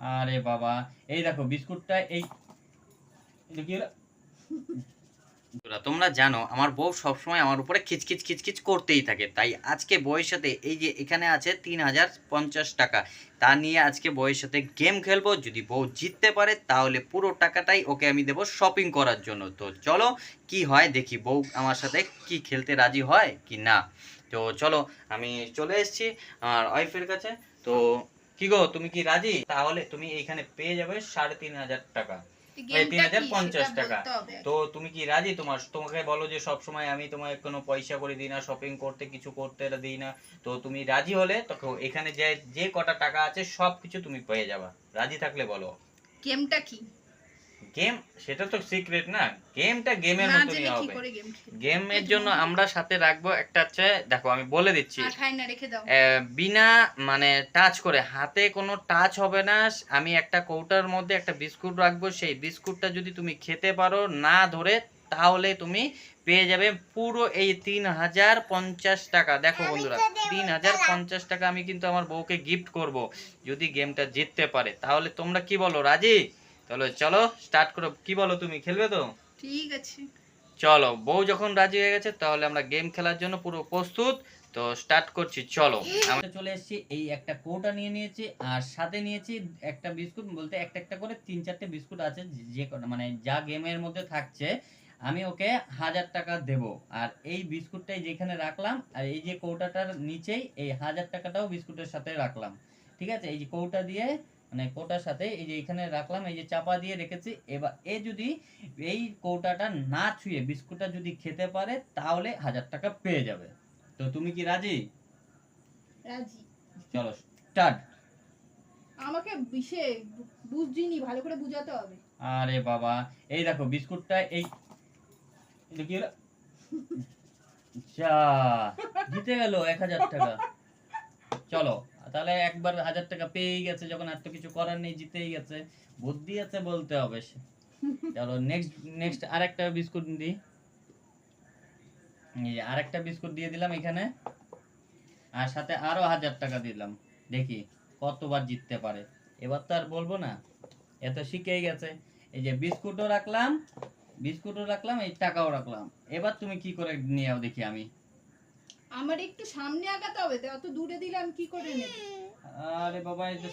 আরে বাবা, এই দেখো বিস্কুটটা এই কি হলো? তোমরা জানো আমার বউ সবসময় আমার উপরে খিচখিচ খিচখিচ করতেই থাকে, তাই আজকে বউয়ের সাথে এই যে এখানে আছে 3050 টাকা, তা নিয়ে আজকে বউয়ের সাথে গেম খেলবো। যদি বউ জিততে পারে তাহলে পুরো টাকাটাই ওকে আমি দেবো শপিং করার জন্য। তো চলো কি হয় দেখি, বউ আমার সাথে কি খেলতে রাজি হয় কি না। তো চলো, আমি চলে এসেছি আমার ওয়াইফের কাছে। তো কি গো, তুমি কি রাজি? তাহলে তুমি এইখানে পেয়ে যাবে 3500 টাকা, এই 3050 টাকা। তো তুমি কি রাজি? তোমাকে বলো যে সব সময় আমি তোমাকে কোনো পয়সা করে দিই না, শপিং করতে কিছু করতে দিই না। তো তুমি রাজি হলে তখন এখানে যে যে কটা টাকা আছে সব কিছু তুমি পেয়ে যাবা। রাজি থাকলে বলো। গেমটা কি? গেম সেটা তো সিক্রেট না, গেমটা গেমের মতনই হবে। গেমের জন্য আমরা সাথে রাখবো একটা হচ্ছে, দেখো আমি বলে দিচ্ছি, বিনা মানে টাচ করে, হাতে কোনো টাচ হবে না। আমি একটা কৌটার মধ্যে একটা বিস্কুট রাখবো, সেই বিস্কুটটা যদি তুমি খেতে পারো না ধরে, তাহলে তুমি পেয়ে যাবে পুরো এই 3050 টাকা। দেখো বন্ধুরা, 3050 টাকা আমি কিন্তু আমার বউকে গিফট করব যদি গেমটা জিততে পারে। তাহলে তোমরা কি বলো, রাজি? তাহলে চলো স্টার্ট করো। কি বলো, তুমি খেলবে তো? ঠিক আছে চলো, বউ যখন রাজি হয়ে গেছে তাহলে আমরা গেম খেলার জন্য পুরো প্রস্তুত। তো স্টার্ট করছি, চলো। আমরা চলে এসেছি, এই একটা কোটা নিয়ে নিয়েছি আর সাথে নিয়েছি একটা বিস্কুট, বলতে একটা একটা করে 3-4টে বিস্কুট আছে, যে মানে যা গেমের মধ্যে থাকছে আমি ওকে 1000 টাকা দেব। আর এই বিস্কুটটাই যেখানে রাখলাম, আর এই যে কৌটাটার নিচেই এই 1000 টাকাটাও বিস্কুটের সাথে রাখলাম। ঠিক আছে, এই যে কৌটা দিয়ে মানে কৌটার সাথে এই যে এখানে রাখলাম, এই যে চাপা দিয়ে রেখেছি। এবার এ যদি এই কৌটাটা না ছুঁয়ে বিস্কুটটা যদি খেতে পারে তাহলে 1000 টাকা পেয়ে যাবে। তো তুমি কি রাজি? রাজি। চলো স্টার্ট। আমাকে বিশেষ বুঝিনি, ভালো করে বুঝাতে হবে। আরে বাবা, এই দেখো বিস্কুটটা এই কি হলো? যা, জিতে গেল 1000 টাকা। চলো, তাহলে একবার 1000 টাকা পেয়েই গেছে যখন, আর তো কিছু করার নেই, জিতেই গেছে। বুদ্ধি আছে বলতে হবে। চলো নেক্সট, নেক্সট আরেকটা বিস্কুট দিই। এই যে আরেকটা বিস্কুট দিয়ে দিলাম এখানে, আর সাথে আরো 1000 টাকা দিলাম। দেখি কতবার জিততে পারে। এবার তো আর বলবো না, এত শিখেই গেছে। এই যে বিস্কুটও রাখলাম, বিস্কুটও রাখলাম, এই টাকাও রাখলাম। এবার তুমি কি করে নিয়ে যাও দেখি আমি। আমার একটু সামনে আগাতে হবে, তো অত দূরে দিলাম কি করে নেব? আরে বাবা, এই তো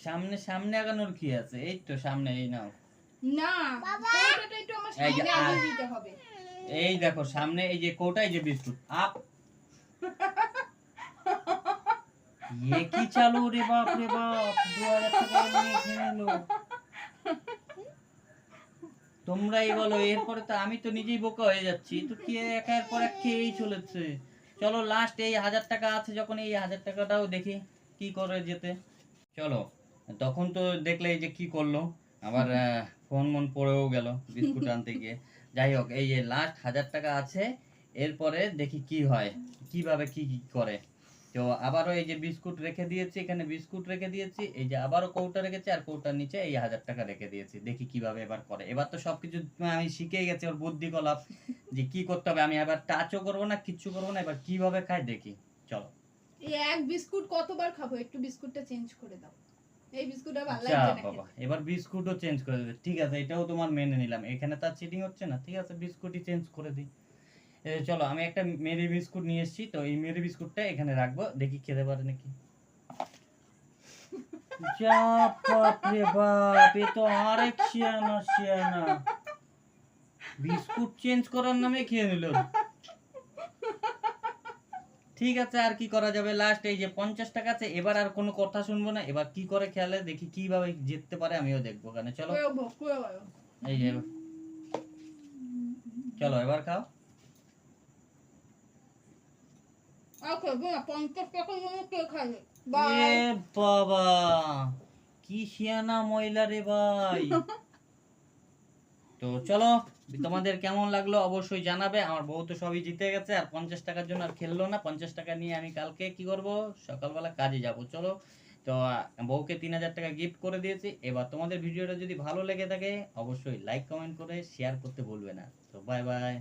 সামনে সামনে আগানোর কি আছে, এই তো সামনে, এই নাও। না বাবা, কোটাটা একটু আমার সামনে আগিয়ে দিতে হবে। এই দেখো সামনে, এই যে কোটায় যে বিস্কুট আপ। ये কি চালু রে বাপ রে বাপ, 2000 টাকা নিয়ে খেয়ে নিল। তোমরাই বলো, এরপরে তো আমি তো নিজেই বোকা হয়ে যাচ্ছি, তো কে একের পর এক খেয়েই চলেছে। চলো লাস্ট এই 1000 টাকা আছে যখন, এই 1000 টাকাটাও দেখি কি করে যেতে। চলো, তখন তো দেখলে এই যে কি করলো, আবার ফোন মন পড়েও গেল বিস্কুট আনতে গিয়ে। যাই হোক, এই যে লাস্ট 1000 টাকা আছে, এরপরে দেখি কি হয়, কিভাবে কি কি করে। তো আবারও এই যে বিস্কুট রেখে দিয়েছি, এখানে বিস্কুট রেখে দিয়েছি, এই যে আবারও কৌটা রেখেছি, আর কৌটার নিচে এই 1000 টাকা রেখে দিয়েছি। দেখি কিভাবে এবার করে। এবার তো সবকিছু আমি শিখেই গেছি, ওর বুদ্ধি কলাপ যে কি করতে হবে। আমি এবার টাচও করবো না, কিচ্ছু করবো না, এবার কিভাবে খায় দেখি। চলো, এই এক বিস্কুট কতবার খাবো? একটু বিস্কুটটা চেঞ্জ করে দাও, এই বিস্কুটটা ভালো যা লাগছে না বাবা, এবার বিস্কুটও চেঞ্জ করে দেবে। ঠিক আছে, এটাও তোমার মেনে নিলাম, এখানে তো আর চিটিং হচ্ছে না। ঠিক আছে, বিস্কুটই চেঞ্জ করে দিই। চলো, আমি একটা মেরি বিস্কুট নিয়ে এসেছি, তো এই মেরি বিস্কুটটা এখানে রাখবো, দেখি খেতে পারে নাকি। যা বাপ রে বাপ, এ তো আরেক শিয়ানা শিয়ানা, বিস্কুট চেঞ্জ করার নামে খেয়ে নিল। ঠিক আছে, আর কি করা যাবে। লাস্ট এই যে 50 টাকা আছে, এবার আর কোনো কথা শুনবো না, এবার কি করে খেলে দেখি, কিভাবে জিততে পারে আমিও দেখবো। কেন, চলো এই যে, চলো এবার খাও। বাবা, কি শিয়ানা মহিলা রে ভাই। তো চলো, তোমাদের কেমন লাগলো অবশ্যই জানাবে। আমার বউ তো সবই জিতে গেছে, আর 50 টাকার জন্য আর খেললো না। 50 টাকা নিয়ে আমি কালকে কি করব, সকালবেলা কাজে যাব। চলো, তো বউকে 3000 টাকা গিফট করে দিয়েছি। এবার তোমাদের ভিডিওটা যদি ভালো লেগে থাকে অবশ্যই লাইক কমেন্ট করে শেয়ার করতে ভুলবে না। তো বাই বাই।